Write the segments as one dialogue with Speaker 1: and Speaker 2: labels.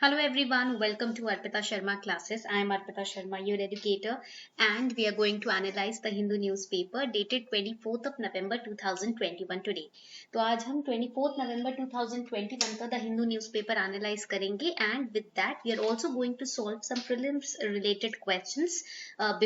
Speaker 1: Hello everyone, welcome to Arpita Sharma classes. I am Arpita Sharma, your educator, and we are going to analyze the Hindu newspaper dated 24th of November 2021 today. तो आज हम 24th November 2021 का the Hindu newspaper analyze करेंगे, and with that we are also going to solve some prelims related questions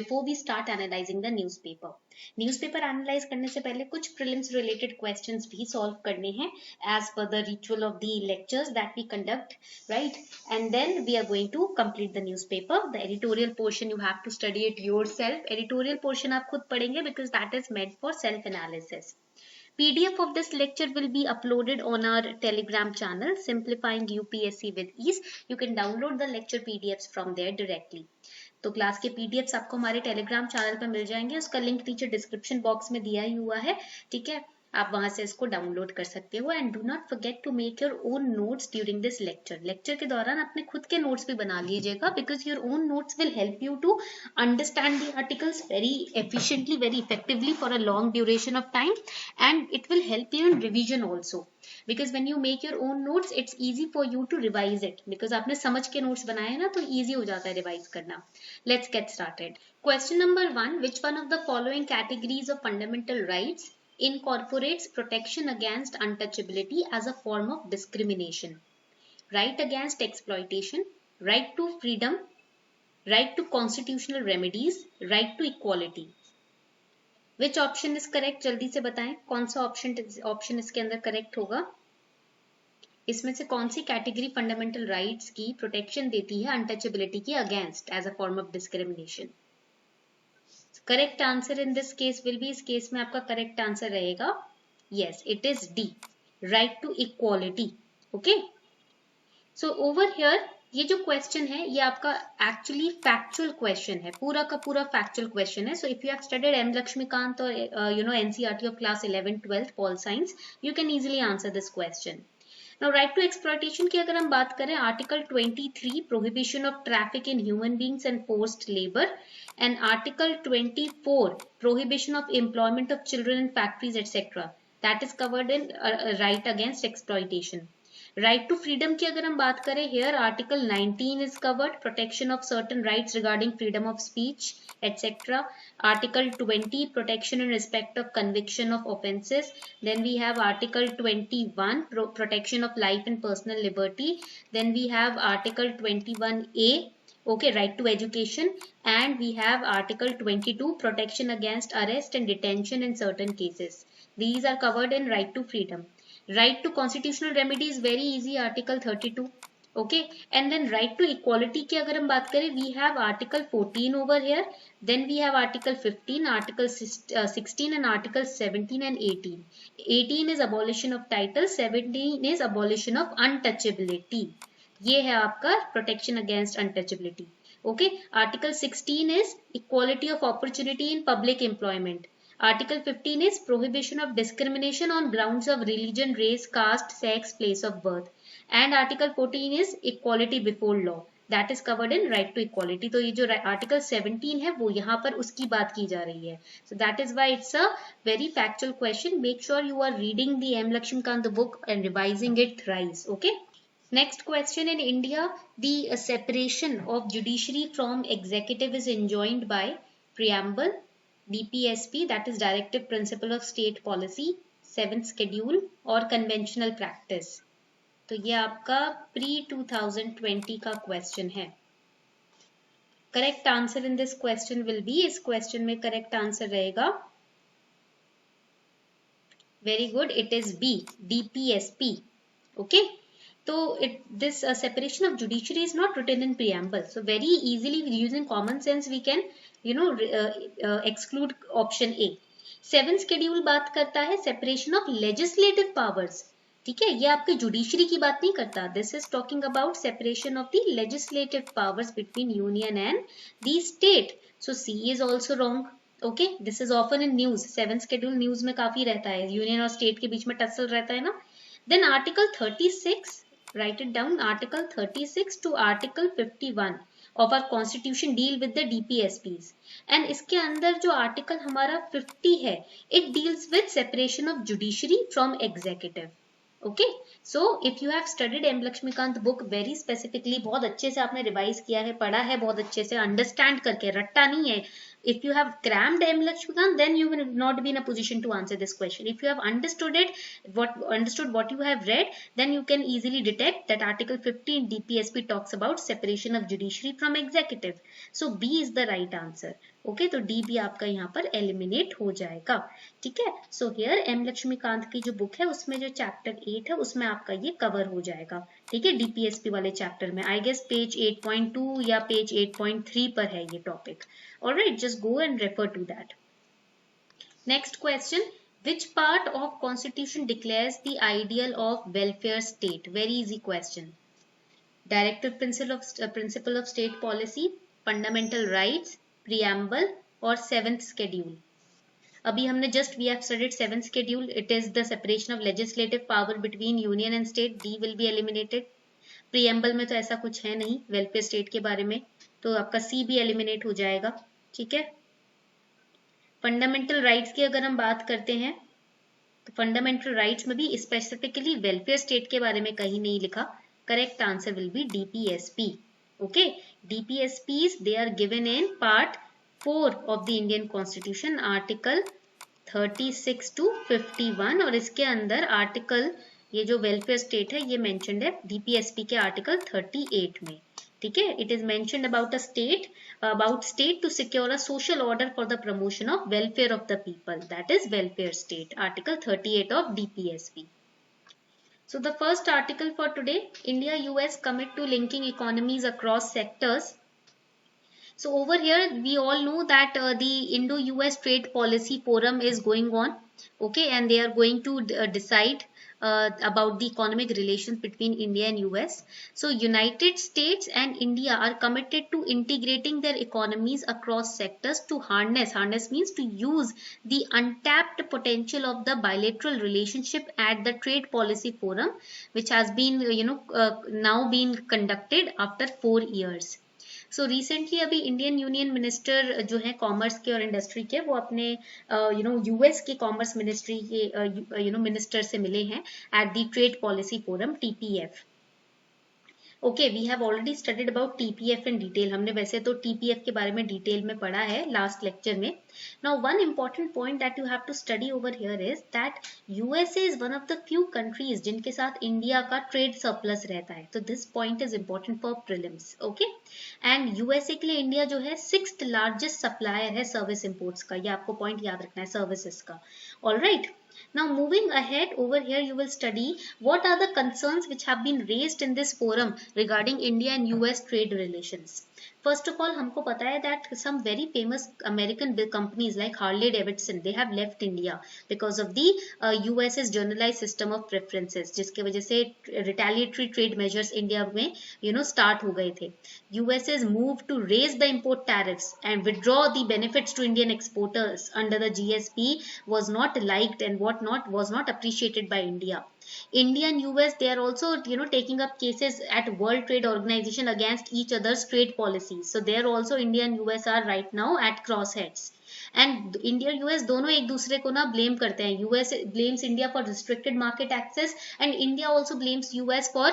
Speaker 1: before we start analyzing the newspaper. Newspaper analyse करने से पहले कुछ prelims related questions भी सॉल्व करने हैं as per the ritual of the lectures that we conduct, right? And then we are going to complete the newspaper. The editorial portion you have to study it yourself. Editorial portion आप खुद पढ़ेंगे because that is meant for self analysis. PDF of this lecture will be uploaded on our Telegram channel, Simplifying UPSC with Ease. You can download the lecture PDFs from there directly. तो class के PDFs आपको हमारे Telegram channel पर मिल जाएंगे, उसका link नीचे description box में दिया ही हुआ है, ठीक है? आप वहां से इसको डाउनलोड कर सकते हो. And do not forget to make your own notes during this lecture. Lecture के दौरान अपने खुद के नोट्स भी बना लीजिएगा because your own notes will help you to understand the articles very efficiently, very effectively for a long duration of time, and it will help you in revision also. Because when you make your own notes, it's easy for you to revise it. Because आपने समझ के notes बनाए ना, तो easy हो जाता है revise करना. Let's get started. Question number 1. Which one of the following categories of fundamental rights incorporates protection against untouchability as a form of discrimination? Right against exploitation, right to freedom, right to constitutional remedies, right to equality. Which option is correct? जल्दी से बताएं कौन सा option इसके अंदर correct होगा. इसमें से कौन सी कैटेगरी फंडामेंटल राइट्स की प्रोटेक्शन देती है अनटचेबिलिटी के against as a form of discrimination? Correct answer in this case will be, इस केस में आपका करेक्ट आंसर रहेगा yes, it is D, right to equality. Okay, so over here ये जो क्वेश्चन है ये आपका एक्चुअली फैक्चुअल क्वेश्चन है, पूरा का पूरा फैक्चुअल क्वेश्चन है. So if you have studied M Laxmikanth और NCERT of class 11th 12th pol science, you can easily answer this question. Now right to exploitation की अगर हम बात करें, article 23 prohibition of traffic in human beings and forced labour, and article 24 prohibition of employment of children in factories etcetera, that is covered in right against exploitation. Right to freedom की अगर हम बात करें, here article 19 is covered, protection of certain rights regarding freedom of speech etcetera. Article 20 protection in respect of conviction of offences. Then we have article 21 protection of life and personal liberty. Then we have article 21A, okay, right to education, and we have article 22 protection against arrest and detention in certain cases. These are covered in right to freedom. Right to constitutional remedy is very easy, article 32. Okay, and then right to equality की अगर हम बात करें, we have article 14 over here, then we have article 15, article 16 and article 17 and 18. 18 is abolition of title, 17 is abolition of untouchability. ये है आपका protection against untouchability. Okay, article 16 is equality of opportunity in public employment. Article 15 is prohibition of discrimination on grounds of religion, race, caste, sex, place of birth. And Article 14 is equality before law. That is covered in right to equality. तो ये जो Article 17 है वो यहाँ पर उसकी बात की जा रही है. So that is why it's a very factual question. Make sure you are reading the M. Lakshmikant book and revising it thrice. Okay. Next question. In India, the separation of judiciary from executive is enjoined by preamble, DPSP, that is Directive Principle of State Policy, 7th Schedule, और Conventional Practice. तो ये आपका pre-2020 का question है. Correct answer in this question will be, इस question में correct answer रहेगा very good, it is be, DPSP. Okay, तो this separation of judiciary is not written in preamble, so very easily using common sense we can exclude option A. 7th schedule बात करता है separation of legislative powers. ठीक है, ये आपके judiciary की बात नहीं करता. This is talking about separation of the legislative powers between union and the state. So C is also wrong. Okay, this is often in news. 7th schedule news में काफी रहता है, union और state के बीच में टसल रहता है ना. Then article 36, write it down, article 36 to article 51 of our constitution deal with the DPSPs. And इसके अंदर जो article हमारा 50 है, it deals with separation of judiciary from executive. Okay, so if you have studied M Laxmikanth book very specifically, बहुत अच्छे से आपने revise किया है, पढ़ा है बहुत अच्छे से, अंडरस्टैंड करके, रट्टा नहीं है. If you have crammed M. Lakshmikant, then you will not be in a position to answer this question. If you have understood what you have read, then you can easily detect that Article 15 DPSP talks about separation of judiciary from executive. So B is the right answer. Okay, तो D भी आपका यहाँ पर eliminate हो जाएगा. ठीक है, so here M Laxmikant की जो बुक है उसमें जो चैप्टर 8 है उसमें आपका ये कवर हो जाएगा. ठीक है, डीपीएसपी वाले चैप्टर में आई गेस पेज 8.2 या पेज 8.3 पर है ये topic. Alright, just go and refer to that. Next question. Which part of Constitution declares the ideal of welfare state? Very easy question. Directive principle of state policy, fundamental rights, preamble और 7th schedule. अभी हमने we have studied 7th schedule. It is the separation of legislative power between union and state. D will be eliminated. Preamble में तो ऐसा कुछ है नहीं welfare state के बारे में, तो आपका सी भी एलिमिनेट हो जाएगा. ठीक है, फंडामेंटल राइट्स की अगर हम बात करते हैं तो फंडामेंटल राइट्स में भी स्पेसिफिकली वेलफेयर स्टेट के बारे में कहीं नहीं लिखा. Correct answer will be DPSP. Okay, DPSPs they are given in part 4 of the Indian constitution, article 36 to 51, और इसके अंदर आर्टिकल ये जो वेलफेयर स्टेट है ये मेंशन्ड है डीपीएसपी के आर्टिकल 38 में. ठीक है, it is mentioned about state to secure a social order for the promotion of welfare of the people, that is welfare state, article 38 of DPSP. So the first article for today, India US commit to linking economies across sectors. So over here we all know that the Indo-US Trade Policy Forum is going on, okay, and they are going to decide about the economic relations between India and US. So United States and India are committed to integrating their economies across sectors to harness means to use the untapped potential of the bilateral relationship at the Trade Policy Forum, which has been now been conducted after 4 years. So recently अभी Indian union minister जो है commerce के और industry के, वो अपने US के commerce ministry के मिनिस्टर से मिले हैं at the trade policy forum TPF. Okay, we have already studied about TPF in detail. हमने वैसे तो टीपीएफ के बारे में डिटेल में पढ़ा है लास्ट लेक्चर में. Now one important point that you have to study over here is that USA is one of the few countries जिनके साथ इंडिया का ट्रेड सरप्लस रहता है. तो this point is important for prelims. Okay, and USA के लिए India जो है 6th लार्जेस्ट सप्लायर है सर्विस इंपोर्ट्स का. ये आपको पॉइंट याद रखना है सर्विसेज का. Alright, now moving ahead, over here you will study what are the concerns which have been raised in this forum regarding India and US trade relations. First of all, हमको पता है that some very famous American big companies like Harley Davidson, they have left India because of the US's generalized system of preferences, जिसके वजह से retaliatory trade measures India में start हो गए थे. US's move to raise the import tariffs and withdraw the benefits to Indian exporters under the GSP was not liked and was not appreciated by India. India and US, they are also taking up cases at World Trade Organization against each other's trade policies. So there also India and US are right now at crossheads. And India US दोनों एक दूसरे को ना blame करते हैं. US blames India for restricted market access and India also blames US for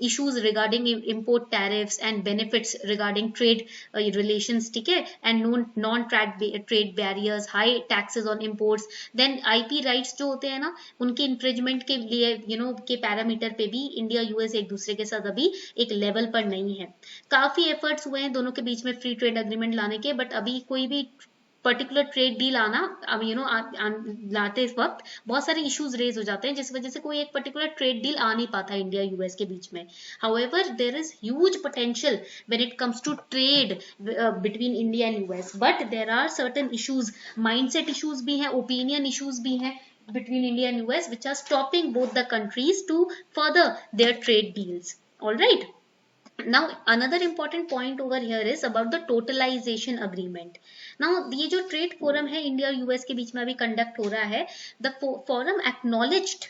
Speaker 1: issues regarding import tariffs and benefits regarding trade relations. ठीक है, and non trade barriers, high taxes on imports. Then IP rights जो होते हैं ना, उनके infringement के लिए के पैरामीटर पे भी इंडिया यूएस एक दूसरे के साथ अभी एक लेवल पर नहीं है. काफी एफर्ट्स हुए हैं दोनों के बीच में फ्री ट्रेड एग्रीमेंट लाने के, बट अभी कोई भी पर्टिकुलर ट्रेड डील आना अब लाते इस वक्त बहुत सारे इश्यूज रेज हो जाते हैं, जिस वजह से कोई एक पर्टिकुलर ट्रेड डील आ नहीं पाता इंडिया यूएस के बीच में. However there is huge potential when it comes to trade between India and US, but there are certain issues, mindset issues भी हैं, ओपिनियन इश्यूज भी हैं between India and US which are stopping both the countries to further their trade deals. All right. Now another important point over here is about the Totalization Agreement. Now ये जो trade forum है India और US के बीच में अभी conduct हो रहा है, the forum acknowledged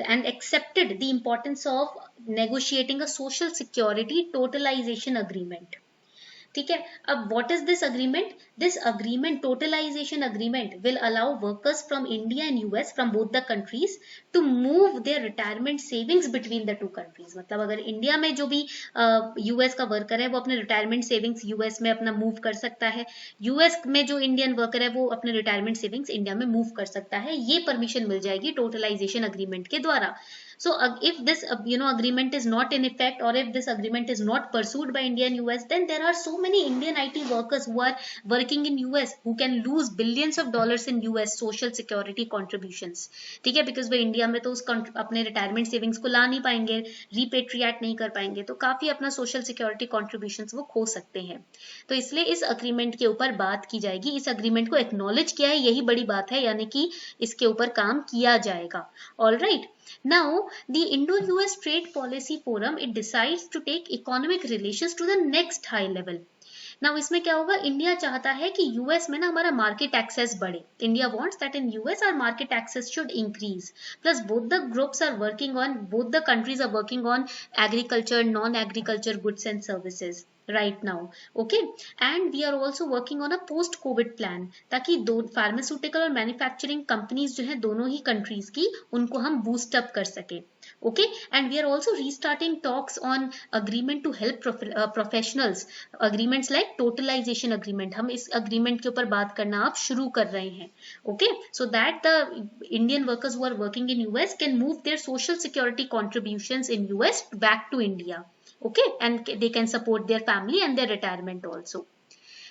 Speaker 1: and accepted the importance of negotiating a social security totalization agreement. ठीक है. अब what is this agreement? This agreement, totalization agreement, will allow workers from India and US, from both the countries, to move their retirement savings between the two countries. मतलब अगर India में जो भी US का worker है वो अपने retirement savings US में अपना मूव कर सकता है, यूएस में जो इंडियन वर्कर है वो अपने रिटायरमेंट सेविंग्स इंडिया में मूव कर सकता है. ये परमिशन मिल जाएगी टोटलाइजेशन अग्रीमेंट के द्वारा. So if this agreement is not in effect, or if this agreement is not pursued by India and US, then there are so many Indian IT workers who are working in US who can lose billions of dollars in US social security contributions. ठीक है, because वो India में तो उस अपने retirement savings को ला नहीं पाएंगे, रिपेट्रिएट नहीं कर पाएंगे, तो काफी अपना सोशल सिक्योरिटी कॉन्ट्रीब्यूशंस वो खो सकते हैं. तो इसलिए इस अग्रीमेंट के ऊपर बात की जाएगी. इस अग्रीमेंट को एक्नॉलेज किया है, यही बड़ी बात है, यानी कि इसके ऊपर काम किया जाएगा. All right. Now, the Indo-US Trade Policy Forum, it decides to take economic relations to the next high level. Now, इसमें क्या होगा, इंडिया चाहता है कि यूएस में ना हमारा मार्केट एक्सेस बढ़े. India wants that in US our market access should increase. Plus, both the countries are working on agriculture, non-agriculture goods and services right now. Okay, and we are also working on a post-COVID plan, ताकि दो pharmaceutical और manufacturing companies जो है दोनों ही countries की, उनको हम boost up कर सके. Okay, and we are also restarting talks on agreement to help professionals, agreements like totalization agreement. हम इस agreement के ऊपर बात करना आप शुरू कर रहे हैं. Okay, so that the Indian workers who are working in US can move their social security contributions in US back to India. Okay, and they can support their family and their retirement also.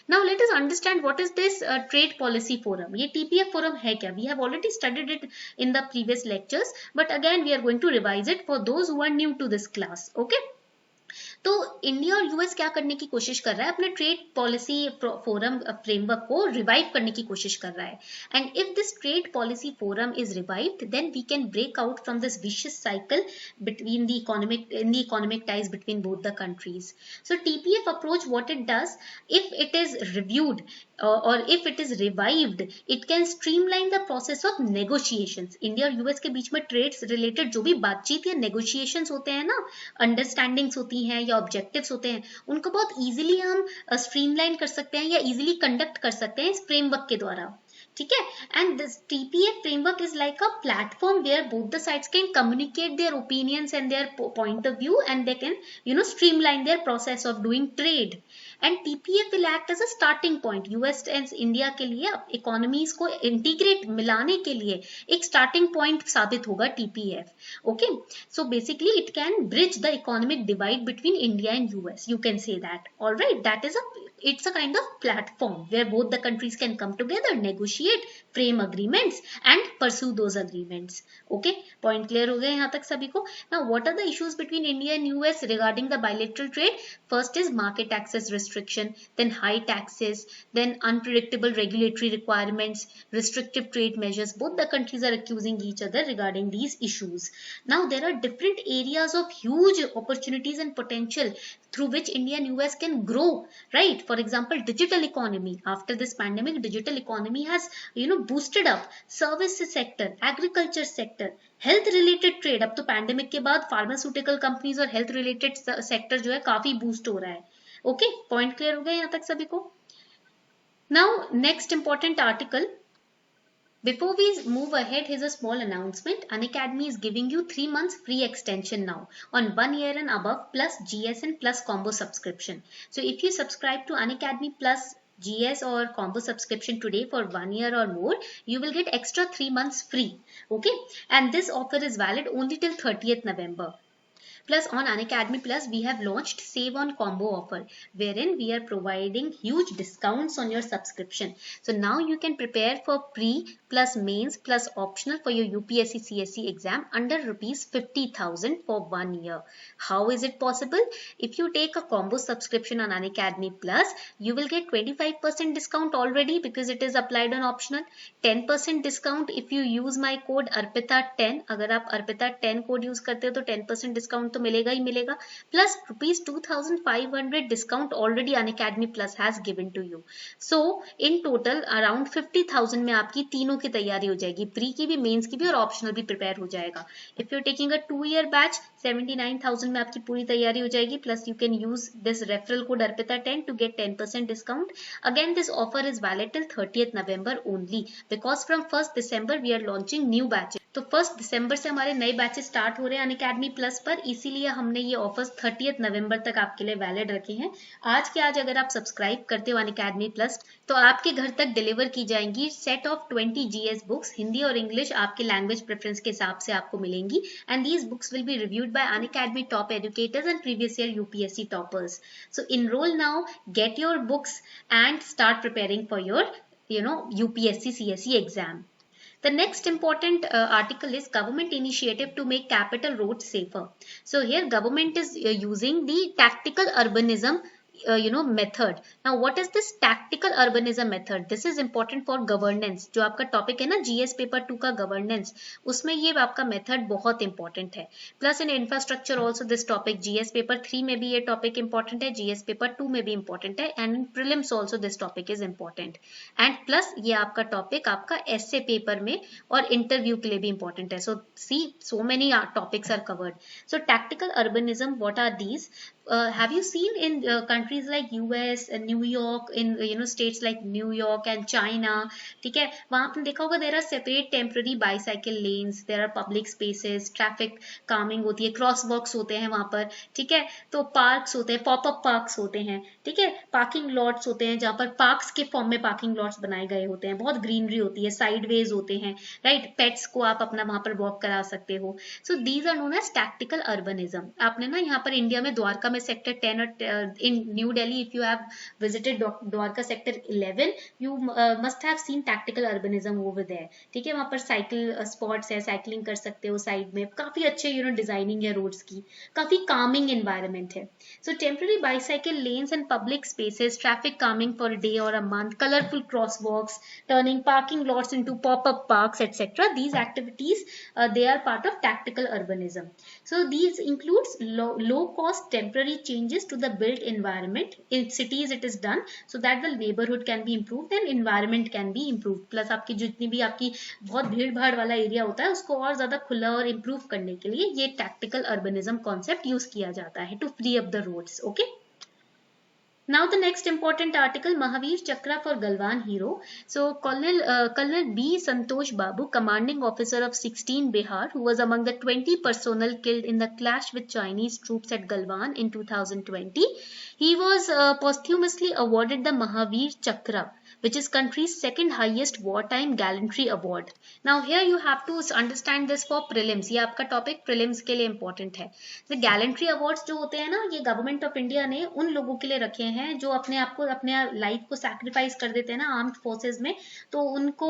Speaker 1: Now let us understand what is this trade policy forum. ये TPF forum है क्या? We have already studied it in the previous lectures, but again we are going to revise it for those who are new to this class. Okay. तो India और US क्या करने की कोशिश कर रहा है, अपने ट्रेड पॉलिसी फोरम फ्रेमवर्क को रिवाइव करने की कोशिश कर रहा है. And if this trade policy forum is revived, then we can break out from this vicious cycle between the economic ties between both the countries. So TPF approach, what it does, if it is reviewed or if it is revived, it can streamline the process of negotiations. India और US के बीच में trades related जो भी बातचीत या negotiations होते हैं ना, अंडरस्टैंडिंग्स होती हैं या ऑब्जेक्टिव्स होते हैं, उनको बहुत इजीली हम स्ट्रीमलाइन कर सकते हैं या इजीली कंडक्ट कर सकते हैं इस फ्रेमवर्क के द्वारा. ठीक है. And this TPF framework is like a platform where both the sides can communicate their opinions and their point of view, and they can streamline their process of doing trade. And TPF will act as a starting point. US and India के लिए economies को integrate मिलाने के लिए एक starting point साबित होगा TPF. Okay, so basically it can bridge the economic divide between India and US. You can say that. All right, it's a kind of platform where both the countries can come together, negotiate, frame agreements and pursue those agreements. Okay, point clear हो गया यहाँ तक सभी को. Now what are the issues between India and US regarding the bilateral trade? First is market access restriction, then high taxes, then unpredictable regulatory requirements, restrictive trade measures. Both the countries are accusing each other regarding these issues. Now there are different areas of huge opportunities and potential through which India and US can grow, right? For example, digital economy. After this pandemic, digital economy has boosted up. Services sector, agriculture sector, health related trade. अब तो pandemic के बाद pharmaceutical companies और health related sector जो है काफी boost हो रहा है. ओके, पॉइंट क्लियर हो गया यहाँ तक सभी को. Now next important article. Before we move ahead, here's a small announcement. Unacademy is giving you 3 months free extension now on 1 year and above plus GS and plus combo subscription. So if you subscribe to Unacademy plus GS or combo subscription today for 1 year or more, you will get extra 3 months free. Okay, and this offer is valid only till 30th November. Plus on Unacademy Plus, we have launched Save on Combo offer, wherein we are providing huge discounts on your subscription. So now you can prepare for pre plus mains plus optional for your UPSC CSE exam under rupees 50,000 for 1 year. How is it possible? If you take a combo subscription on Unacademy Plus, you will get 25% discount already because it is applied on optional. 10% discount if you use my code ARPITA10. अगर आप ARPITA10 code use करते हो तो 10% discount तो मिलेगा ही मिलेगा. Plus rupees 2500 discount already Unacademy Plus has given to you. So in total around 50,000 में आपकी तीनों की तैयारी हो जाएगी, प्री की भी, मेंस की भी और ऑप्शनल भी प्रिपेयर हो जाएगा. If you taking a 2 year batch, 79,000 में आपकी पूरी तैयारी हो जाएगी. Plus you can use this referral code अर्पिता10 to get 10% discount. Again, this offer is valid till 30th November only because from 1st December we are launching new batches. तो 1st दिसंबर से हमारे नए बैचेस स्टार्ट हो रहे हैं Unacademy plus पर, इसीलिए हमने ये ऑफर्स 30th नवंबर तक आपके लिए वैलिड रखे हैं. आज के आज अगर आप सब्सक्राइब करते हो अनअकैडमी प्लस तो आपके घर तक डिलीवर की जाएंगी set of 20 GS books, Hindi और इंग्लिश आपके लैंग्वेज प्रेफरेंस के हिसाब से आपको मिलेंगी. And these books will be reviewed by Unacademy top educators and previous year UPSC toppers. So enroll now, get your books and start preparing for your UPSC CSE exam. The next important article is government initiative to make capital roads safer. So here government is using the tactical urbanism method. Now what is this tactical urbanism method? This is important for governance. जो आपका topic है ना GS paper 2 का governance, उसमें ये आपका method बहुत important है. Plus in infrastructure also this topic GS paper 3 में भी ये टॉपिक इंपॉर्टेंट है, GS पेपर 2 में भी इंपॉर्टेंट है, and in prelims also this topic is important. And plus ये आपका टॉपिक आपका एसए पेपर में और इंटरव्यू के लिए भी इंपॉर्टेंट है. So see so many topics are covered. So tactical urbanism, what are these? Have you seen in countries like US and New York, in states like New York and China, ठीक है, वहाँ आपने देखा होगा there are separate temporary bicycle lanes, there are public spaces, traffic calming होती है, crosswalks होते हैं वहाँ पर, ठीक है, तो parks होते हैं, pop-up parks होते हैं, ठीक है, parking lots होते हैं जहाँ पर parks के फॉर्म में parking lots बनाए गए होते हैं, बहुत greenery होती है, sideways होते हैं, right, pets को आप अपना वहाँ पर walk करा सकते हो. So these are known as tactical urbanism. आपने ना यहाँ पर इंडिया में द्वारका में सेक्टर 10 और in New Delhi if you have visited Dwarka sector 11 you must have seen tactical urbanism over there. ठीक है, वहां पर साइकिल स्पॉट्स है, साइकिलिंग कर सकते हो साइड में, काफी अच्छे डिजाइनिंग है रोड्स की, काफी कामिंग एनवायरनमेंट है. So temporary bicycle lanes and public spaces, traffic calming for a day और a month, colourful crosswalks, turning parking lots into pop-up parks, etc. These activities they are part of tactical urbanism. So these includes low-cost temporary changes to the built environment. In cities it is done so that the neighborhood can be improved and environment can be improved. Plus आपकी जितनी भी आपकी बहुत भीड़ भाड़ वाला area होता है उसको और ज्यादा खुला और इम्प्रूव करने के लिए ये tactical urbanism concept यूज किया जाता है to free up the roads. Okay. Now the next important article, Mahavir Chakra for Galwan hero. So Colonel B. Santosh Babu, commanding officer of 16 Bihar, who was among the 20 personnel killed in the clash with Chinese troops at Galwan in 2020, he was posthumously awarded the Mahavir Chakra, which is country's second highest wartime gallantry award. Now here you have to understand this for prelims. ये आपका topic prelims के लिए important है. The gallantry awards जो होते हैं ना, ये गवर्नमेंट ऑफ इंडिया ने उन लोगों के लिए रखे हैं जो अपने आप को, अपने लाइफ को सैक्रिफाइस कर देते हैं ना आर्म्ड फोर्सेस में, तो उनको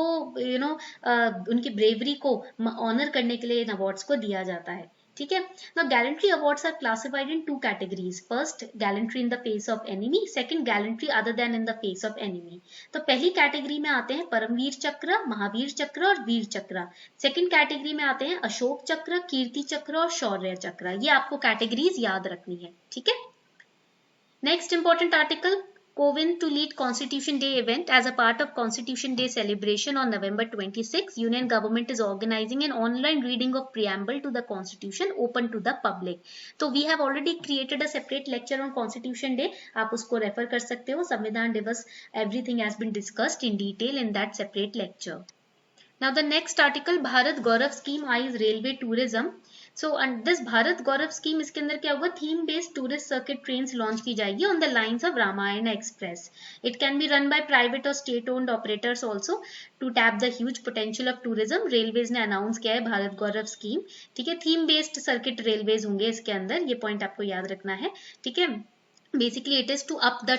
Speaker 1: उनकी ब्रेवरी को ऑनर करने के लिए इन अवार्ड्स को दिया जाता है. ठीक है. Now gallantry awards are classified in two categories. First, gallantry in the face of enemy. Second, gallantry other than in the face of enemy. तो पहली कैटेगरी में आते हैं परमवीर चक्र, महावीर चक्र और वीर चक्र. सेकंड कैटेगरी में आते हैं अशोक चक्र, कीर्ति चक्र और शौर्य चक्र. ये आपको कैटेगरीज याद रखनी है. ठीक है. Next important article, Coven to lead Constitution Day event. As a part of Constitution Day celebration on November 26, Union Government is organizing an online reading of preamble to the Constitution open to the public. So we have already created a separate lecture on Constitution Day. आप उसको refer कर सकते हो. संविधान दिवस, everything has been discussed in detail in that separate lecture. Now the next article, Bharat Gaurav scheme eyes railway tourism. So and this Bharat Gaurav scheme, इसके अंदर क्या होगा, theme based tourist circuit trains launch की जाएगी on the lines of Ramayan express. It can be run by private और state owned operators also to tap the huge potential of tourism. Railways ने announce किया है भारत गौरव स्कीम. ठीक है, theme based circuit railways होंगे इसके अंदर, ये पॉइंट आपको याद रखना है. ठीक है, basically it is to up the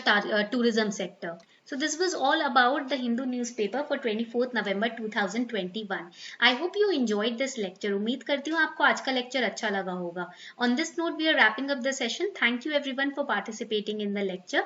Speaker 1: tourism sector. So this was all about the Hindu newspaper for 24th November 2021. I hope you enjoyed this lecture. उम्मीद करती हूँ आपको आज का lecture अच्छा लगा होगा. On this note we are wrapping up the session. Thank you everyone for participating in the lecture.